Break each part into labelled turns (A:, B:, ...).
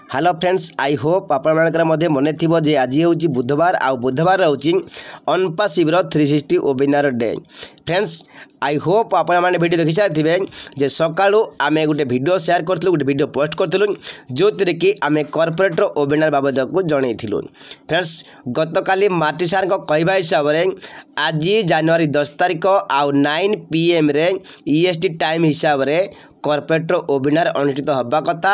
A: Hello friends I hope आपंकर मन थी आज हूँ बुधवार आ बुधवार हूँ अनपासिव 360 webinar day. Friends I hope आपने वीडियो देखी सारी जे सका आम गोटे वीडियो शेयर करूँ गोटे वीडियो पोस्ट करूँ जो थी कि आम कॉर्पोरेट वेबिनार बाबद को जनईलु। फ्रेंड्स गत काली मार्टी सार कहवा हिसाब से आज जनवरी 10 तारिख आउ 9 PM रे EST टाइम हिसाब से कॉर्पोरेट वेबिनार अनुष्ठित होगा कथा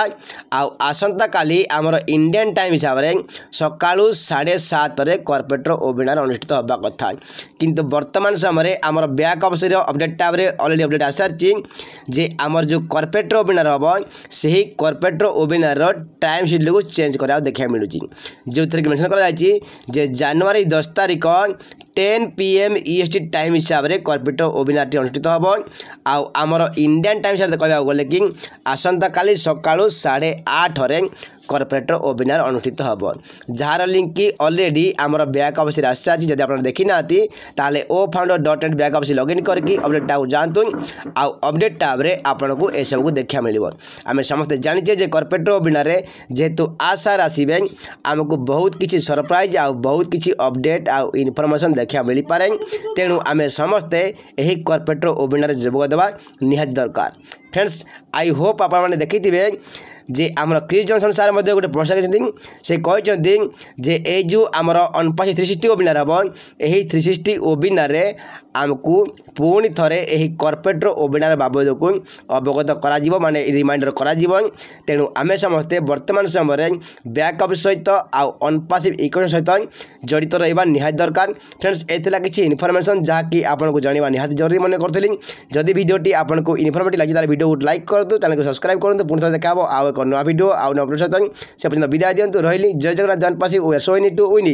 A: आसंता काली आमर इंडियन टाइम हिसाब से सका 7:30 कॉर्पोरेट वेबिनार अनुष्ठित होगा कथा किंतु वर्तमान समय आमर बैक ऑफिस अपडेट टैब रे ऑलरेडी अपडेट आसारी जे आमर जो कॉर्पोरेट वेबिनार हम से कॉर्पोरेट वेबिनार टाइम शेड्यूल को चेंज करा देखा मिलूँ जो थी मेंशन कर जनवरी 10 तारिख 10 PM EST टाइम हिसाब से कॉर्पोरेट वेबिनार अनुष्ठित हम आमर इंडियन टाइम हिसाब से कहवाक गले कि आसंता काली सका 8:30 कॉर्पोरेट वेबिनार अनुष्ठित हम जार लिंक की ऑलरेडी आमर बैक ऑफिस आसारी जब आप देखी ना ताले ofounder.net बैक ऑफिस लॉगिन करके अपडेट टैब जातु अपडेट टैब रे आपन को ए सब को देखा मिल आम समस्ते जाचे जे कॉर्पोरेट वेबिनार जेहेतु आशा आसबे आमको बहुत किसी सरप्राइज आ बहुत किसी अपडेट आ इनफॉरमेशन देखा मिल पारे तेणु आम समस्ते यही कॉर्पोरेट वेबिनार जोग देवा निहात दरकार। फ्रेंड्स आई होप आपने देखी थे जे आमर क्रिस जॉनसन सार गोटे प्रश्न से कहते जे ए जो आमर अनपासी 360 वेबिनार हम यही 360 वेबिनार आमको पुणी थे यही कॉर्पोरेट वेबिनार बाबद को अवगत कर माने रिमाइंडर कर तेणु आम समस्ते वर्तमान समय बैक ऑफिस सहित आउ अनपासिव इकोनॉमी सहित जड़ित रहा निहात दरकार। फ्रेंड्स एला किसी इनफॉरमेशन जहाँकि आपको जानवा निहात जरूरी मन करी जदि वीडियोटी आपको इनफॉर्मेटिव लगी तार वीडियो को लाइक कर दो चैनल को सब्सक्राइब करूँ पुणी देखा एक नया वीडियो आउ नया से पर्यटन विदाय दिंतु रही जय जगन्नाथ जन पासी we are so in to win it.